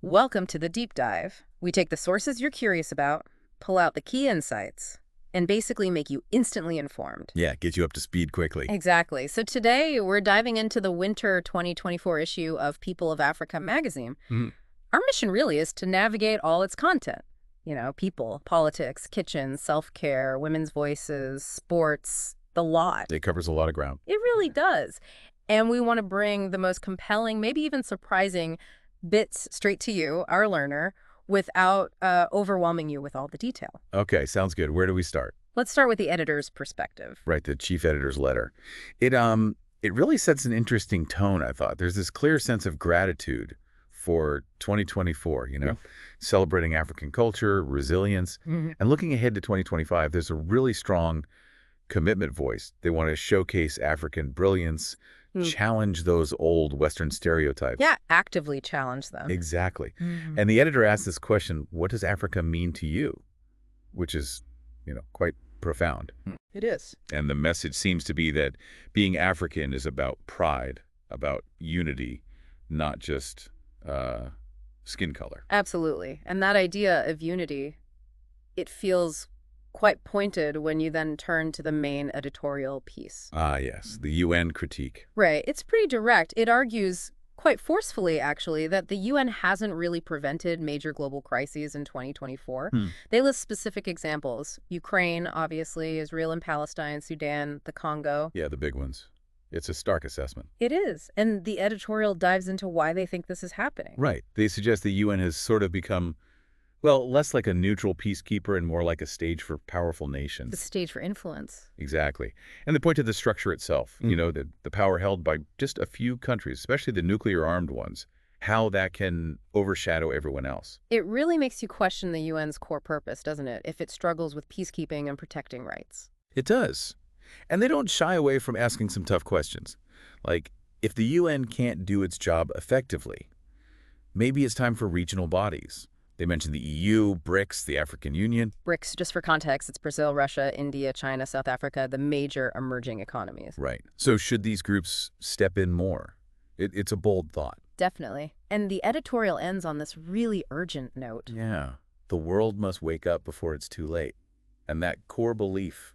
Welcome to the deep dive. We take the sources you're curious about, pull out the key insights, and basically make you instantly informed. Yeah, get you up to speed quickly. Exactly. So today we're diving into the winter 2024 issue of People of Africa magazine. Mhm. Our mission really is to navigate all its content. You know, people, politics, kitchen, self-care, women's voices, sports, the lot. It covers a lot of ground. It really does. And we want to bring the most compelling, maybe even surprising bits straight to you, our learner, without overwhelming you with all the detail. Okay, sounds good. Where do we start? Let's start with the editor's perspective. Right, the chief editor's letter. It really sets an interesting tone, I thought. There's this clear sense of gratitude for 2024, celebrating African culture, resilience, and looking ahead to 2025, there's a really strong commitment voice. They want to showcase African brilliance, challenge those old Western stereotypes. Yeah, actively challenge them. Exactly. And the editor asks this question, what does Africa mean to you? Which is, quite profound. It is. And the message seems to be that being African is about pride, about unity, not just skin color. Absolutely. And that idea of unity, it feels quite pointed when you then turn to the main editorial piece. Ah, yes, the UN critique. Right. It's pretty direct. It argues quite forcefully, actually, that the UN hasn't really prevented major global crises in 2024. They list specific examples. Ukraine, obviously, Israel and Palestine, Sudan, the Congo. Yeah, the big ones. It's a stark assessment. It is. And the editorial dives into why they think this is happening. Right. They suggest the UN has sort of become, well, less like a neutral peacekeeper and more like a stage for powerful nations. The stage for influence. Exactly. And they point to the structure itself, the power held by just a few countries, especially the nuclear-armed ones, how that can overshadow everyone else. It really makes you question the UN's core purpose, doesn't it, if it struggles with peacekeeping and protecting rights? It does. And they don't shy away from asking some tough questions. Like, if the UN can't do its job effectively, maybe it's time for regional bodies. They mentioned the EU, BRICS, the African Union. BRICS, just for context, it's Brazil, Russia, India, China, South Africa, the major emerging economies. Right. So should these groups step in more? It's a bold thought. Definitely. And the editorial ends on this really urgent note. Yeah. The world must wake up before it's too late. And that core belief,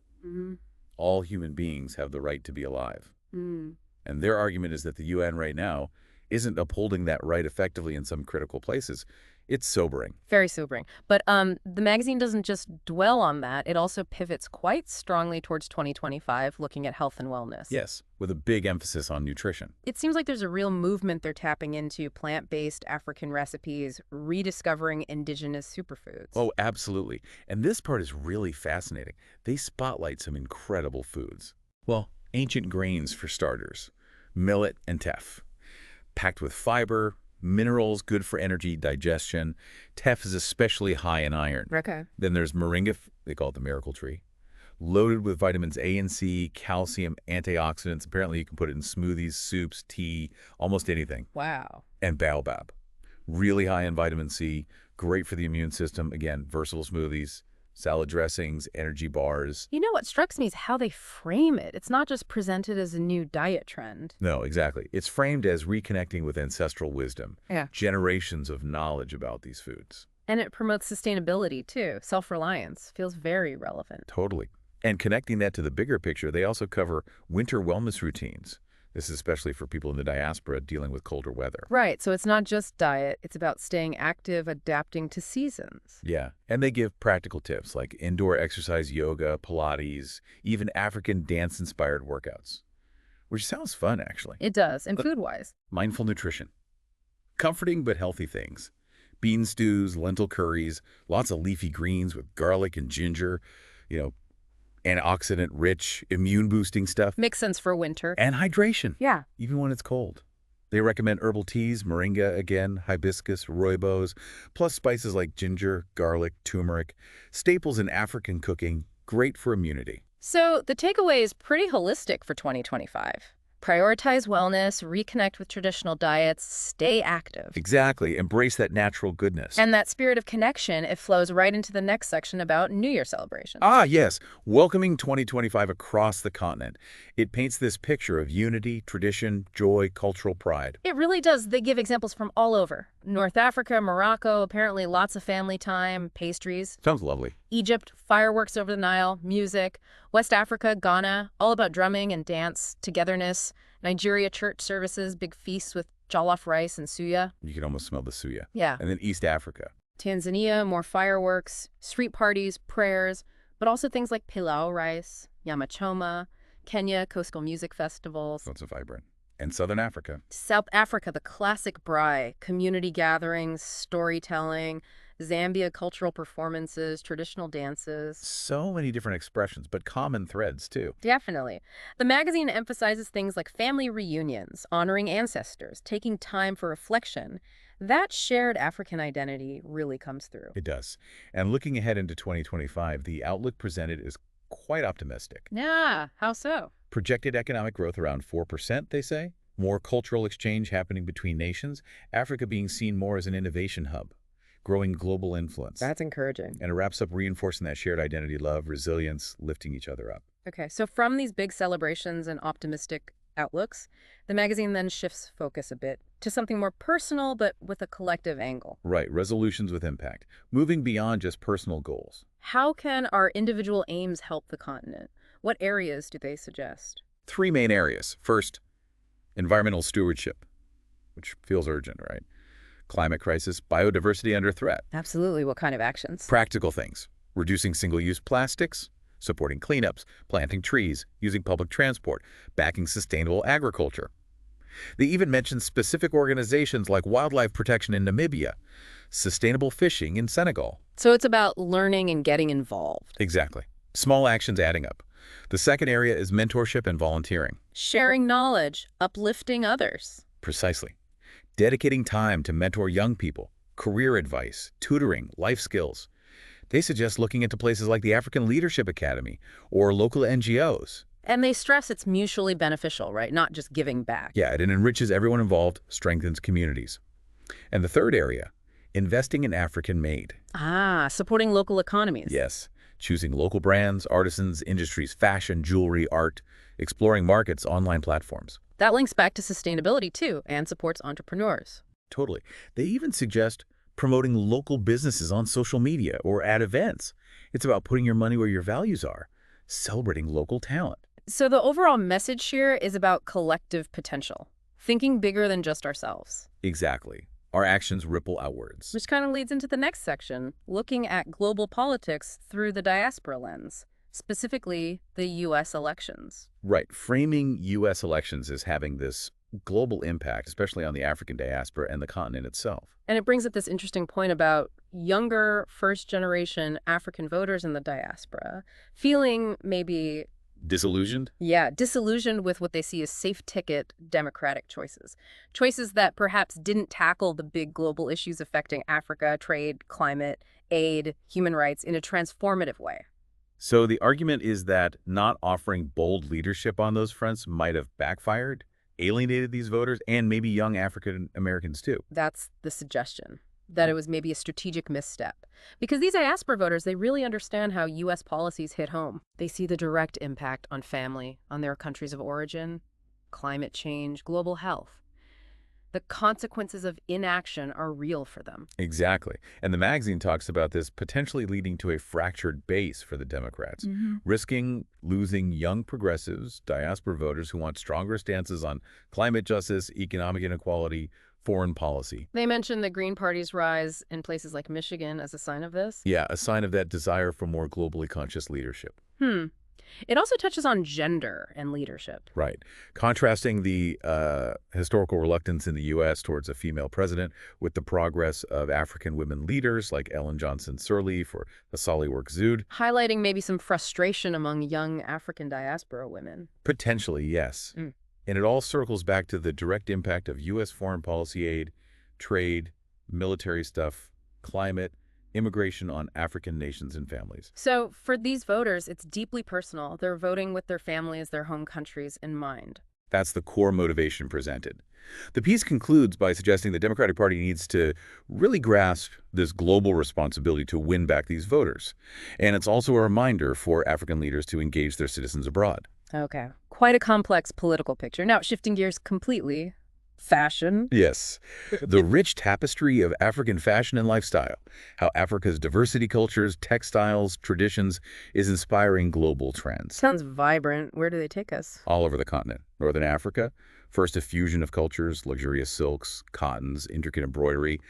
all human beings have the right to be alive. And their argument is that the UN right now isn't upholding that right effectively in some critical places. It's sobering. Very sobering. But the magazine doesn't just dwell on that. It also pivots quite strongly towards 2025, looking at health and wellness. Yes, with a big emphasis on nutrition. It seems like there's a real movement they're tapping into: plant-based African recipes, rediscovering indigenous superfoods. Oh, absolutely. And this part is really fascinating. They spotlight some incredible foods. Well, ancient grains for starters, millet and teff, packed with fiber, minerals good for energy, digestion. Teff is especially high in iron. Okay. Then there's moringa, they call it the miracle tree, loaded with vitamins A and C, calcium, antioxidants. Apparently you can put it in smoothies, soups, tea, almost anything. Wow. And baobab, really high in vitamin C, great for the immune system. Again, versatile smoothies, salad dressings, energy bars. You know, what strikes me is how they frame it. It's not just presented as a new diet trend. No, exactly. It's framed as reconnecting with ancestral wisdom. Yeah. Generations of knowledge about these foods. And it promotes sustainability, too. Self-reliance feels very relevant. Totally. And connecting that to the bigger picture, they also cover winter wellness routines. This is especially for people in the diaspora dealing with colder weather. Right. So it's not just diet. It's about staying active, adapting to seasons. Yeah. And they give practical tips like indoor exercise, yoga, Pilates, even African dance-inspired workouts, which sounds fun, actually. It does. And food-wise. Mindful nutrition. Comforting but healthy things. Bean stews, lentil curries, lots of leafy greens with garlic and ginger, antioxidant-rich, immune-boosting stuff. Makes sense for winter. And hydration. Yeah. Even when it's cold. They recommend herbal teas, moringa again, hibiscus, rooibos, plus spices like ginger, garlic, turmeric, staples in African cooking, great for immunity. So the takeaway is pretty holistic for 2025. Prioritize wellness, reconnect with traditional diets, stay active. Exactly. Embrace that natural goodness. And that spirit of connection, it flows right into the next section about New Year celebrations. Ah, yes, welcoming 2025 across the continent. It paints this picture of unity, tradition, joy, cultural pride. It really does. They give examples from all over. North Africa, Morocco, apparently lots of family time, pastries. Sounds lovely. Egypt, fireworks over the Nile, music. West Africa, Ghana, all about drumming and dance, togetherness. Nigeria, church services, big feasts with jollof rice and suya. You can almost smell the suya. Yeah. And then East Africa. Tanzania, more fireworks, street parties, prayers, but also things like pilau rice, nyama choma. Kenya, coastal music festivals. That's so vibrant. And Southern Africa. South Africa, the classic braai, community gatherings, storytelling. Zambia, cultural performances, traditional dances. So many different expressions, but common threads, too. Definitely. The magazine emphasizes things like family reunions, honoring ancestors, taking time for reflection. That shared African identity really comes through. It does. And looking ahead into 2025, the outlook presented is quite optimistic. Yeah, how so? Projected economic growth around 4%, they say. More cultural exchange happening between nations. Africa being seen more as an innovation hub. Growing global influence. That's encouraging. And it wraps up reinforcing that shared identity, love, resilience, lifting each other up. Okay, so from these big celebrations and optimistic outlooks, the magazine then shifts focus a bit to something more personal, but with a collective angle. Right, resolutions with impact. Moving beyond just personal goals. How can our individual aims help the continent? What areas do they suggest? 3 main areas. First, environmental stewardship, which feels urgent, right? Climate crisis, biodiversity under threat. Absolutely. What kind of actions? Practical things. Reducing single-use plastics, supporting cleanups, planting trees, using public transport, backing sustainable agriculture. They even mention specific organizations like wildlife protection in Namibia, sustainable fishing in Senegal. So it's about learning and getting involved. Exactly. Small actions adding up. The second area is mentorship and volunteering. Sharing knowledge, uplifting others. Precisely. Dedicating time to mentor young people, career advice, tutoring, life skills. They suggest looking into places like the African Leadership Academy or local NGOs. And they stress it's mutually beneficial, right? Not just giving back. Yeah, it enriches everyone involved, strengthens communities. And the third area, investing in African-made. Ah, supporting local economies. Yes, choosing local brands, artisans, industries, fashion, jewelry, art, exploring markets, online platforms. That links back to sustainability, too, and supports entrepreneurs. Totally. They even suggest promoting local businesses on social media or at events. It's about putting your money where your values are, celebrating local talent. So the overall message here is about collective potential, thinking bigger than just ourselves. Exactly. Our actions ripple outwards. Which kind of leads into the next section, looking at global politics through the diaspora lens, specifically the U.S. elections. Right. Framing U.S. elections as having this global impact, especially on the African diaspora and the continent itself. And it brings up this interesting point about younger, first-generation African voters in the diaspora feeling maybe Disillusioned? yeah, disillusioned with what they see as safe-ticket democratic choices. Choices that perhaps didn't tackle the big global issues affecting Africa, trade, climate, aid, human rights in a transformative way. So the argument is that not offering bold leadership on those fronts might have backfired, alienated these voters, and maybe young African Americans too. That's the suggestion, that it was maybe a strategic misstep. Because these diaspora voters, they really understand how U.S. policies hit home. They see the direct impact on family, on their countries of origin, climate change, global health. The consequences of inaction are real for them. Exactly. And the magazine talks about this potentially leading to a fractured base for the Democrats, risking losing young progressives, diaspora voters who want stronger stances on climate justice, economic inequality, foreign policy. They mentioned the Green Party's rise in places like Michigan as a sign of this. Yeah, a sign of that desire for more globally conscious leadership. It also touches on gender and leadership. Right. Contrasting the historical reluctance in the U.S. towards a female president with the progress of African women leaders like Ellen Johnson Sirleaf or Asali Work Zewde. Highlighting maybe some frustration among young African diaspora women. Potentially, yes. And it all circles back to the direct impact of U.S. foreign policy aid, trade, military stuff, climate, immigration on African nations and families. So for these voters, it's deeply personal. They're voting with their families, their home countries in mind. That's the core motivation presented. The piece concludes by suggesting the Democratic Party needs to really grasp this global responsibility to win back these voters. And it's also a reminder for African leaders to engage their citizens abroad. Okay. Quite a complex political picture. Now, shifting gears completely. Fashion. Yes, the rich tapestry of African fashion and lifestyle, how Africa's diversity cultures, textiles, traditions is inspiring global trends. Sounds vibrant. Where do they take us? All over the continent. Northern Africa, first a fusion of cultures, luxurious silks, cottons, intricate embroidery.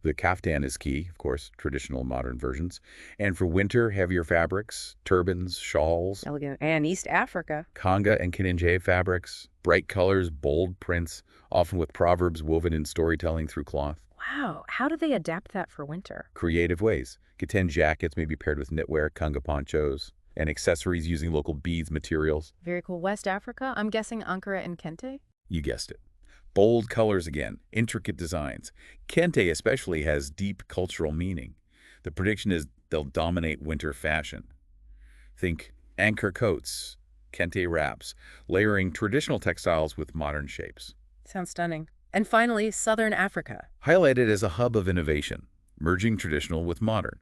The kaftan is key, of course, traditional and modern versions. And for winter, heavier fabrics, turbans, shawls. Elegant. And East Africa. Kanga and Kinenge fabrics, bright colors, bold prints, often with proverbs woven in storytelling through cloth. Wow. How do they adapt that for winter? Creative ways. Keten jackets may be paired with knitwear, Kanga ponchos, and accessories using local beads materials. Very cool. West Africa? I'm guessing Ankara and Kente? You guessed it. Bold colors again, intricate designs. Kente especially has deep cultural meaning. The prediction is they'll dominate winter fashion. Think anchor coats, Kente wraps, layering traditional textiles with modern shapes. Sounds stunning. And finally, Southern Africa. Highlighted as a hub of innovation, merging traditional with modern.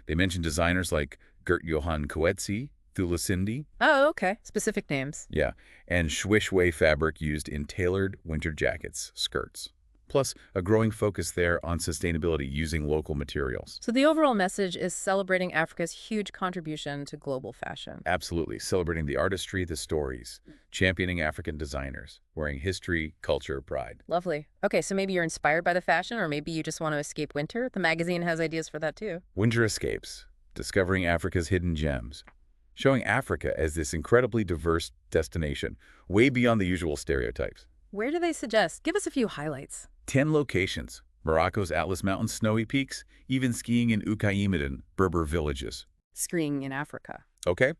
They mention designers like Gert Johan Coetzee, Thulasindi, Oh, okay. Specific names. yeah, and Shwishwe fabric used in tailored winter jackets, skirts. Plus, a growing focus there on sustainability using local materials. So the overall message is celebrating Africa's huge contribution to global fashion. Absolutely, celebrating the artistry, the stories, championing African designers, wearing history, culture, pride. Lovely. Okay, so maybe you're inspired by the fashion, or maybe you just want to escape winter. The magazine has ideas for that too. Winter Escapes, discovering Africa's hidden gems, showing Africa as this incredibly diverse destination, way beyond the usual stereotypes. Where do they suggest? Give us a few highlights. 10 locations, Morocco's Atlas Mountains snowy peaks, even skiing in Ukaimedan, Berber villages. Skiing in Africa. Okay?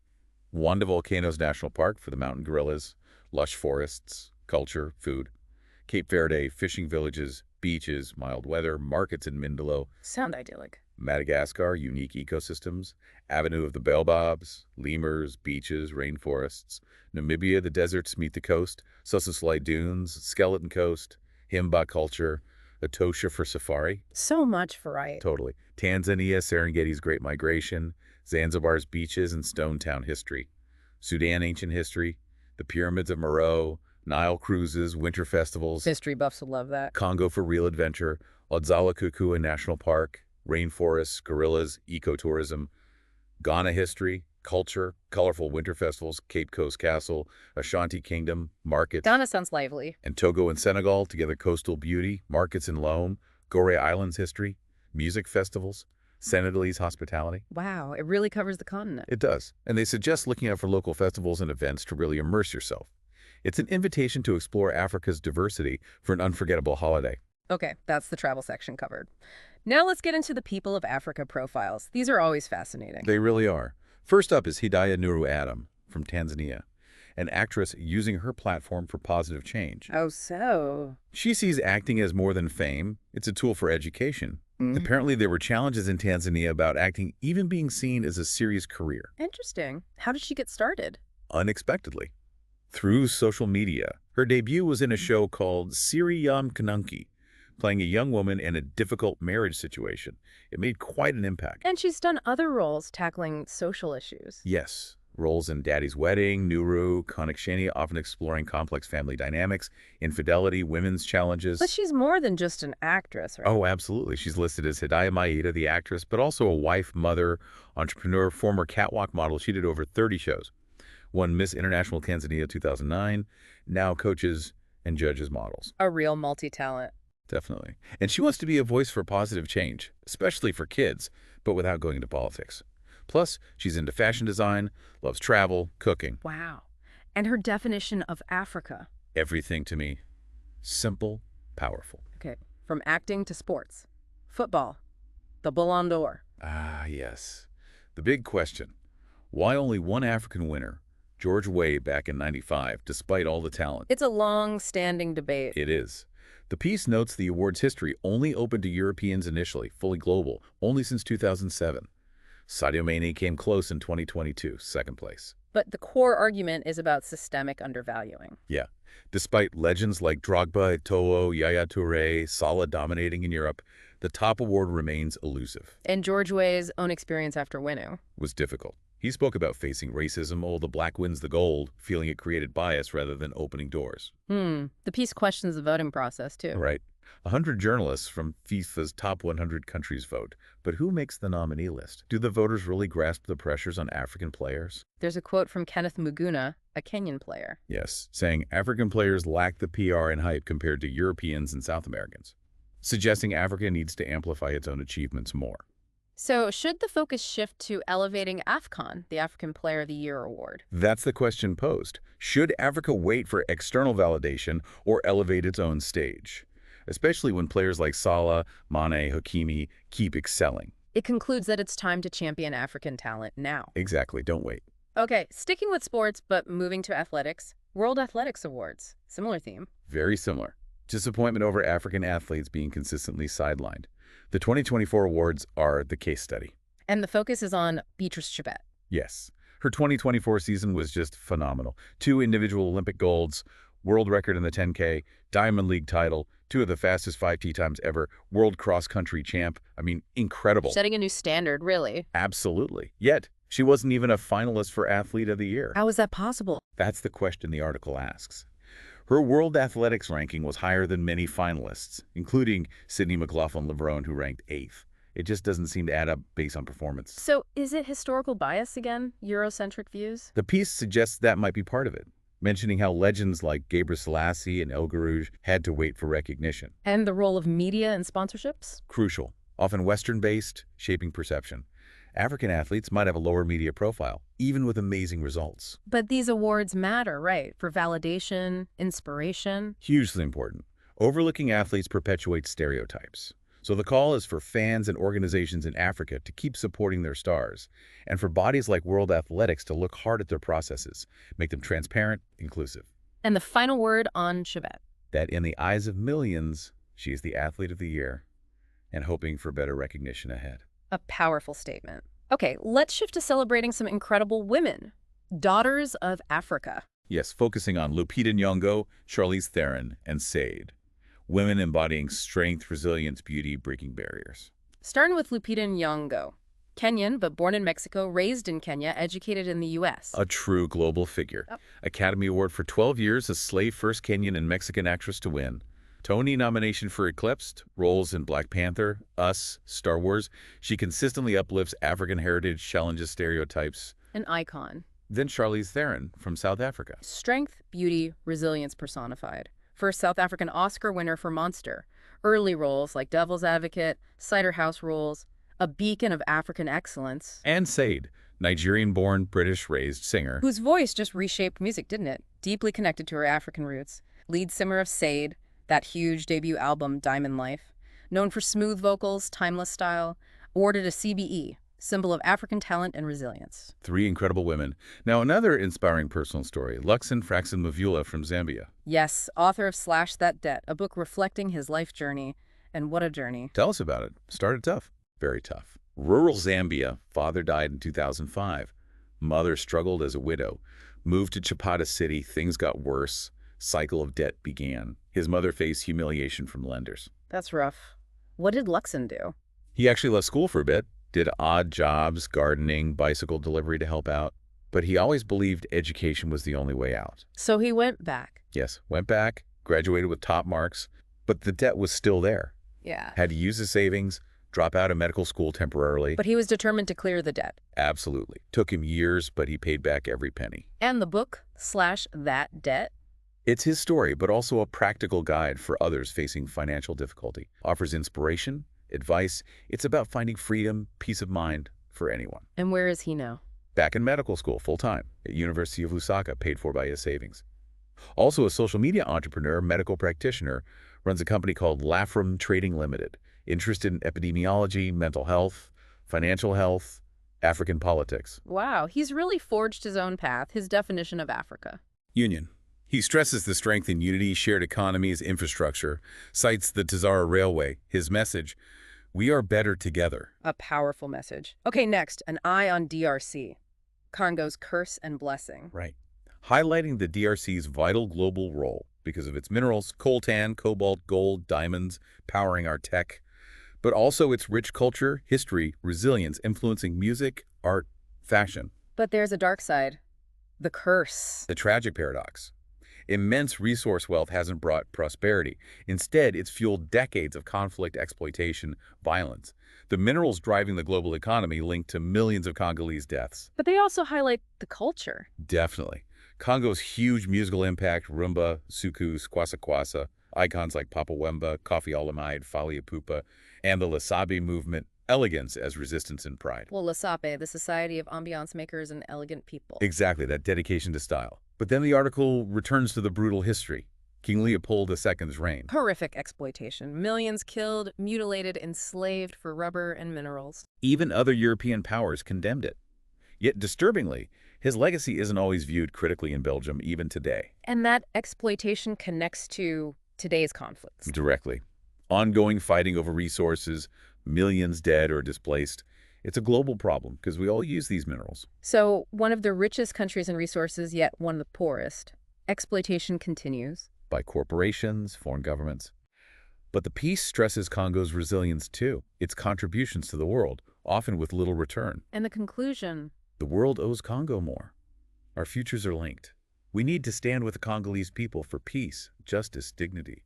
Wanda Volcanoes National Park for the mountain gorillas, lush forests, culture, food. Cape Verde, fishing villages, beaches, mild weather, markets in Mindelo. Sound idyllic. Madagascar, unique ecosystems. Avenue of the Baobabs, lemurs, beaches, rainforests. Namibia, the deserts meet the coast. Sossusvlei Dunes, Skeleton Coast. Himba culture. Etosha for safari. So much variety. Totally. Tanzania, Serengeti's Great Migration. Zanzibar's beaches and Stone Town history. Sudan ancient history. The pyramids of Meroe. Nile cruises, winter festivals. History buffs will love that. Congo for real adventure. Odzala Kukua National Park. Rainforests, gorillas, ecotourism. Ghana history, culture, colorful winter festivals, Cape Coast Castle, Ashanti Kingdom, markets. Ghana sounds lively. And Togo and Senegal, together coastal beauty, markets in Lome, Gorée Islands history, music festivals, Senegalese hospitality. Wow, it really covers the continent. It does. And they suggest looking out for local festivals and events to really immerse yourself. It's an invitation to explore Africa's diversity for an unforgettable holiday. Okay, that's the travel section covered. Now let's get into the People of Africa profiles. These are always fascinating. They really are. First up is Hidayah Nuru Adam from Tanzania, an actress using her platform for positive change. Oh, so? She sees acting as more than fame. It's a tool for education. Apparently, there were challenges in Tanzania about acting even being seen as a serious career. Interesting. How did she get started? Unexpectedly. Through social media. Her debut was in a show called Siri Yam Kanunki, playing a young woman in a difficult marriage situation. It made quite an impact. And she's done other roles tackling social issues. Yes. Roles in Daddy's Wedding, Nuru, Konaksheni, often exploring complex family dynamics, infidelity, women's challenges. But she's more than just an actress, right? Oh, absolutely. She's listed as Hidayah Maida, the actress, but also a wife, mother, entrepreneur, former catwalk model. She did over 30 shows. Won Miss International Tanzania 2009, now coaches and judges models. A real multi-talent. Definitely. And she wants to be a voice for positive change, especially for kids, but without going into politics. Plus, she's into fashion design, loves travel, cooking. Wow. And her definition of Africa. Everything to me. Simple, powerful. Okay, from acting to sports. Football. The Ballon d'Or. Ah, yes. The big question. Why only one African winner? George Weah back in '95, despite all the talent. It's a long-standing debate. It is. The piece notes the award's history only opened to Europeans initially, fully global, only since 2007. Sadio Mane came close in 2022, second place. But the core argument is about systemic undervaluing. Yeah. Despite legends like Drogba, Eto'o, Yaya Toure, Salah dominating in Europe, the top award remains elusive. And George Weah's own experience after winning. Was difficult. He spoke about facing racism, the black wins the gold, feeling it created bias rather than opening doors. The piece questions the voting process, too. Right. 100 journalists from FIFA's top 100 countries vote. But who makes the nominee list? Do the voters really grasp the pressures on African players? There's a quote from Kenneth Muguna, a Kenyan player. Yes, saying African players lack the PR and hype compared to Europeans and South Americans, suggesting Africa needs to amplify its own achievements more. So should the focus shift to elevating AFCON, the African Player of the Year award? That's the question posed. Should Africa wait for external validation or elevate its own stage? Especially when players like Salah, Mane, Hakimi keep excelling. It concludes that it's time to champion African talent now. Exactly, don't wait. Okay, sticking with sports, but moving to athletics. World Athletics Awards. Similar theme. Very similar. Disappointment over African athletes being consistently sidelined. The 2024 awards are the case study. And the focus is on Beatrice Chebet. Yes. Her 2024 season was just phenomenal. 2 individual Olympic golds, world record in the 10K, Diamond League title, 2 of the fastest 5T times ever, world cross-country champ. I mean, incredible. Setting a new standard, really. Absolutely. Yet, she wasn't even a finalist for Athlete of the Year. How is that possible? That's the question the article asks. Her World Athletics ranking was higher than many finalists, including Sydney McLaughlin-Levrone, who ranked 8th. It just doesn't seem to add up based on performance. So is it historical bias again? Eurocentric views? The piece suggests that might be part of it, mentioning how legends like Gebre Selassie and El Garouge had to wait for recognition. And the role of media and sponsorships? Crucial, often Western-based, shaping perception. African athletes might have a lower media profile, even with amazing results. But these awards matter, right? For validation, inspiration. Hugely important. Overlooking athletes perpetuates stereotypes. So the call is for fans and organizations in Africa to keep supporting their stars, and for bodies like World Athletics to look hard at their processes, make them transparent, inclusive. And the final word on Chebet. That in the eyes of millions, she is the Athlete of the Year, and hoping for better recognition ahead. A powerful statement. Okay, let's shift to celebrating some incredible women. Daughters of Africa. Yes, focusing on Lupita Nyong'o, Charlize Theron, and Said. Women embodying strength, resilience, beauty, breaking barriers. Starting with Lupita Nyong'o. Kenyan, but born in Mexico, raised in Kenya, educated in the U.S. A true global figure. Yep. Academy Award for 12 years, a slave first Kenyan and Mexican actress to win. Tony nomination for Eclipsed, roles in Black Panther, Us, Star Wars. She consistently uplifts African heritage, challenges stereotypes. An icon. Then Charlize Theron from South Africa. Strength, beauty, resilience personified. First South African Oscar winner for Monster. Early roles like Devil's Advocate, Cider House Rules, a beacon of African excellence. And Said, Nigerian-born, British-raised singer. Whose voice just reshaped music, didn't it? Deeply connected to her African roots. Lead singer of Said, that huge debut album, Diamond Life. Known for smooth vocals, timeless style. Awarded a CBE, symbol of African talent and resilience. 3 incredible women. Now another inspiring personal story, Luxon Fraxon Mavula from Zambia. Yes, author of Slash That Debt, a book reflecting his life journey. And what a journey. Tell us about it. Started tough. Very tough. Rural Zambia. Father died in 2005. Mother struggled as a widow. Moved to Chapata City. Things got worse. Cycle of debt began. His mother faced humiliation from lenders. That's rough. What did Luxon do? He actually left school for a bit, did odd jobs, gardening, bicycle delivery to help out. But he always believed education was the only way out. So he went back. Yes, went back, graduated with top marks, but the debt was still there. Yeah. Had to use his savings, drop out of medical school temporarily. But he was determined to clear the debt. Absolutely. Took him years, but he paid back every penny. And the book, Slash That Debt? It's his story, but also a practical guide for others facing financial difficulty. Offers inspiration, advice. It's about finding freedom, peace of mind for anyone. And where is he now? Back in medical school, full-time, at University of Lusaka, paid for by his savings. Also a social media entrepreneur, medical practitioner, runs a company called Lafram Trading Limited, interested in epidemiology, mental health, financial health, African politics. Wow, he's really forged his own path, his definition of Africa. Union. He stresses the strength in unity, shared economies, infrastructure, cites the Tazara Railway, his message, we are better together. A powerful message. Okay, next, an eye on DRC. Congo's curse and blessing. Right. Highlighting the DRC's vital global role because of its minerals, coltan, cobalt, gold, diamonds, powering our tech, but also its rich culture, history, resilience, influencing music, art, fashion. But there's a dark side. The curse. The tragic paradox. Immense resource wealth hasn't brought prosperity. Instead, it's fueled decades of conflict, exploitation, violence. The minerals driving the global economy linked to millions of Congolese deaths. But they also highlight the culture. Definitely. Congo's huge musical impact, rumba, suku, kwasa kwasa, icons like Papa Wemba, Kofi Olomide, Fally Ipupa, and the Lasabe movement, elegance as resistance and pride. Well, Lasape, the Society of Ambiance Makers and Elegant People. Exactly, that dedication to style. But then the article returns to the brutal history, King Leopold II's reign. Horrific exploitation. Millions killed, mutilated, enslaved for rubber and minerals. Even other European powers condemned it. Yet, disturbingly, his legacy isn't always viewed critically in Belgium, even today. And that exploitation connects to today's conflicts. Directly. Ongoing fighting over resources, millions dead or displaced. It's a global problem because we all use these minerals. So, one of the richest countries in resources, yet one of the poorest. Exploitation continues. By corporations, foreign governments. But the piece stresses Congo's resilience too, its contributions to the world, often with little return. And the conclusion? The world owes Congo more. Our futures are linked. We need to stand with the Congolese people for peace, justice, dignity.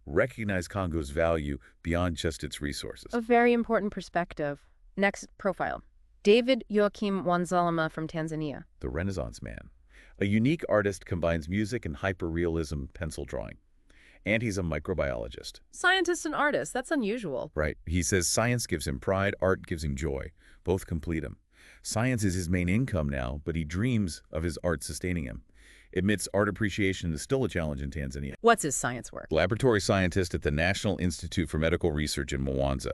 Recognize Congo's value beyond just its resources. A very important perspective. Next profile. David Joachim Wanzalama from Tanzania. The Renaissance Man. A unique artist combines music and hyper-realism pencil drawing. And he's a microbiologist. Scientist and artist, that's unusual. Right. He says science gives him pride, art gives him joy. Both complete him. Science is his main income now, but he dreams of his art sustaining him. Admits art appreciation is still a challenge in Tanzania. What's his science work? Laboratory scientist at the National Institute for Medical Research in Mwanza.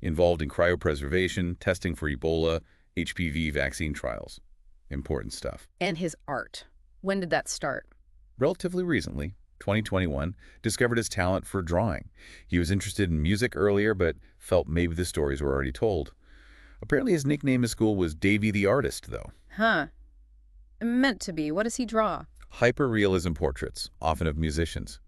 Involved in cryopreservation, testing for Ebola, HPV vaccine trials. Important stuff. And his art. When did that start? Relatively recently, 2021, discovered his talent for drawing. He was interested in music earlier, but felt maybe the stories were already told. Apparently his nickname at school was Davy the Artist, though. Huh. Meant to be. What does he draw? Hyper-realism portraits, often of musicians.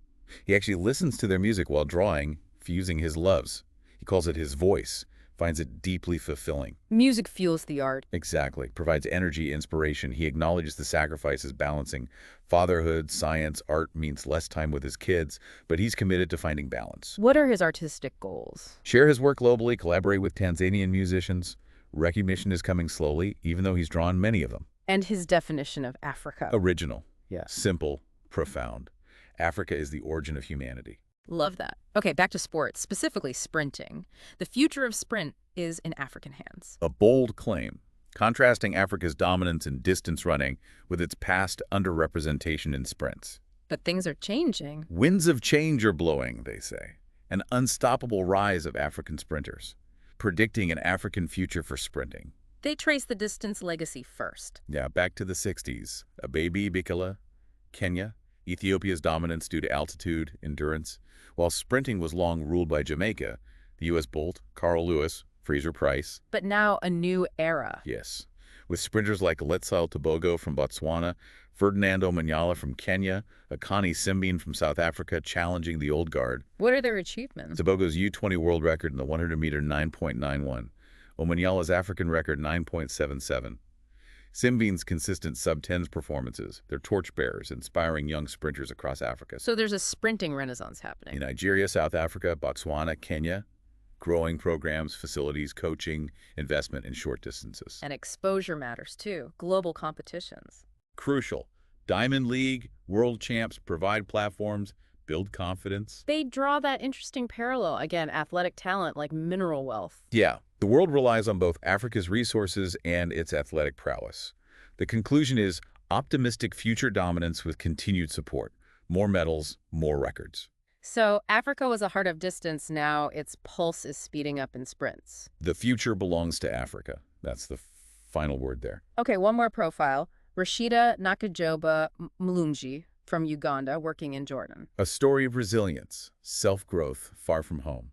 He actually listens to their music while drawing, fusing his loves. He calls it his voice, finds it deeply fulfilling. Music fuels the art. Exactly. Provides energy, inspiration. He acknowledges the sacrifices balancing fatherhood, science, art means less time with his kids, but he's committed to finding balance. What are his artistic goals? Share his work globally, collaborate with Tanzanian musicians. Recognition is coming slowly, even though he's drawn many of them. And his definition of Africa. Original. Yeah. Simple. Profound. Africa is the origin of humanity. Love that. Okay, back to sports, specifically sprinting. The future of sprint is in African hands. A bold claim, contrasting Africa's dominance in distance running with its past underrepresentation in sprints. But things are changing. Winds of change are blowing, they say. An unstoppable rise of African sprinters, predicting an African future for sprinting. They trace the distance legacy first. Yeah, back to the 60s. Abebi Bikila, Kenya, Ethiopia's dominance due to altitude, endurance. While sprinting was long ruled by Jamaica, the U.S. Bolt, Carl Lewis, Fraser Price. But now a new era. Yes, with sprinters like Letsail Tobogo from Botswana, Ferdinando Manyala from Kenya, Akani Simbine from South Africa challenging the old guard. What are their achievements? Tobogo's U20 world record in the 100-meter 9.91, Omanyala's African record 9.77. Simbine's consistent sub-10s performances, they're torchbearers, inspiring young sprinters across Africa. So there's a sprinting renaissance happening. In Nigeria, South Africa, Botswana, Kenya, growing programs, facilities, coaching, investment in short distances. And exposure matters too. Global competitions. Crucial. Diamond League, world champs provide platforms, build confidence. They draw that interesting parallel. Again, athletic talent like mineral wealth. Yeah. The world relies on both Africa's resources and its athletic prowess. The conclusion is optimistic future dominance with continued support. More medals, more records. So Africa was a heart of distance. Now its pulse is speeding up in sprints. The future belongs to Africa. That's the final word there. Okay, one more profile. Rashida Nakajoba Mlungi from Uganda, working in Jordan. A story of resilience, self-growth, far from home.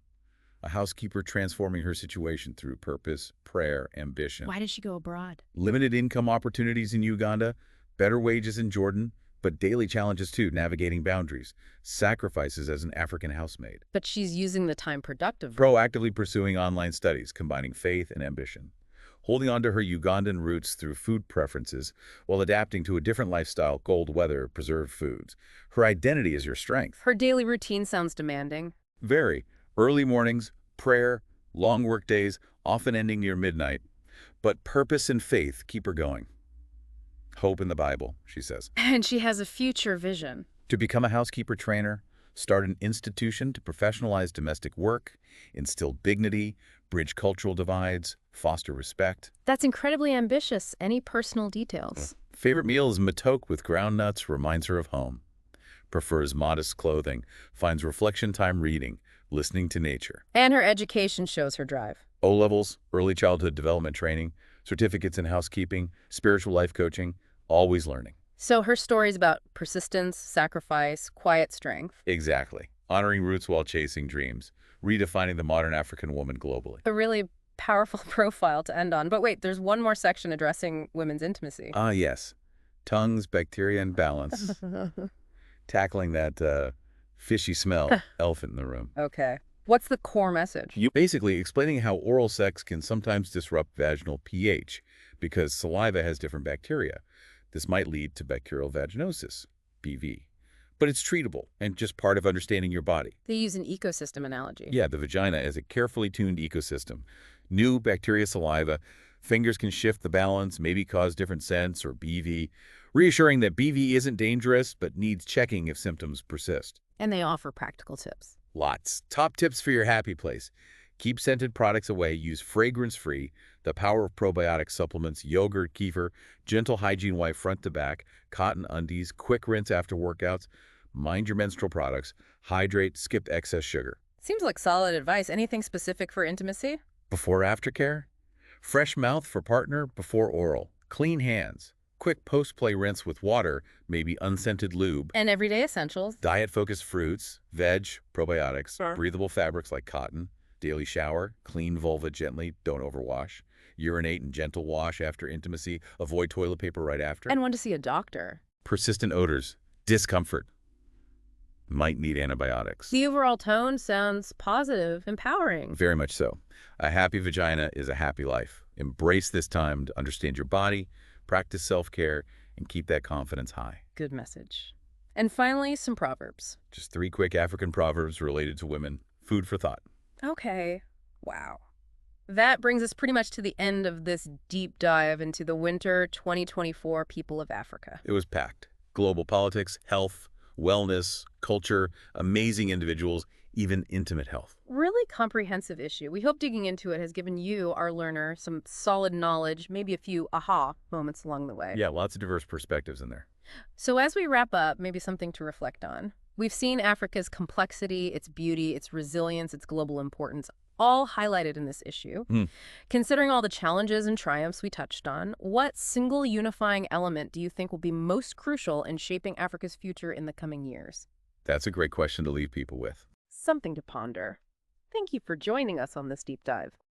A housekeeper transforming her situation through purpose, prayer, ambition. Why did she go abroad? Limited income opportunities in Uganda, better wages in Jordan, but daily challenges too, navigating boundaries, sacrifices as an African housemaid. But she's using the time productively. Proactively pursuing online studies, combining faith and ambition. Holding on to her Ugandan roots through food preferences while adapting to a different lifestyle, cold weather, preserved foods. Her identity is your strength. Her daily routine sounds demanding. Very. Early mornings, prayer, long work days, often ending near midnight. But purpose and faith keep her going. Hope in the Bible, she says. And she has a future vision. To become a housekeeper trainer, start an institution to professionalize domestic work, instill dignity, bridge cultural divides, foster respect. That's incredibly ambitious. Any personal details? Favorite meal is matoke with ground nuts, reminds her of home. Prefers modest clothing, finds reflection time reading, listening to nature. And her education shows her drive. O-levels, early childhood development training, certificates in housekeeping, spiritual life coaching, always learning. So her story's about persistence, sacrifice, quiet strength. Exactly. Honoring roots while chasing dreams, redefining the modern African woman globally. A really powerful profile to end on. But wait, there's one more section addressing women's intimacy. Ah, yes. Tongues, bacteria, and balance. Tackling that fishy smell, elephant in the room. Okay. What's the core message? Basically explaining how oral sex can sometimes disrupt vaginal pH because saliva has different bacteria. This might lead to bacterial vaginosis, BV. But it's treatable and just part of understanding your body. They use an ecosystem analogy. Yeah, the vagina is a carefully tuned ecosystem. New bacteria saliva, fingers can shift the balance, maybe cause different scents or BV, reassuring that BV isn't dangerous but needs checking if symptoms persist. And they offer practical tips. Lots. Top tips for your happy place. Keep scented products away. Use fragrance-free. The power of probiotic supplements, yogurt, kefir, gentle hygiene wipe front to back, cotton undies, quick rinse after workouts. Mind your menstrual products. Hydrate, skip excess sugar. Seems like solid advice. Anything specific for intimacy? Before aftercare? Fresh mouth for partner before oral. Clean hands. Quick post-play rinse with water, maybe unscented lube. And everyday essentials. Diet-focused fruits, veg, probiotics, Sure. breathable fabrics like cotton, daily shower, clean vulva gently, don't overwash, urinate and gentle wash after intimacy, avoid toilet paper right after. And when to see a doctor. Persistent odors, discomfort, might need antibiotics. The overall tone sounds positive, empowering. Very much so. A happy vagina is a happy life. Embrace this time to understand your body, practice self-care, and keep that confidence high. Good message. And finally, some proverbs. Just 3 quick African proverbs related to women. Food for thought. Okay. Wow. That brings us pretty much to the end of this deep dive into the winter 2024 people of Africa. It was packed. Global politics, health, wellness, culture, amazing individuals, even intimate health. Really comprehensive issue. We hope digging into it has given you, our learner, some solid knowledge, maybe a few aha moments along the way. Yeah, lots of diverse perspectives in there. So as we wrap up, maybe something to reflect on. We've seen Africa's complexity, its beauty, its resilience, its global importance, all highlighted in this issue. Considering all the challenges and triumphs we touched on, what single unifying element do you think will be most crucial in shaping Africa's future in the coming years? That's a great question to leave people with. Something to ponder. Thank you for joining us on this deep dive.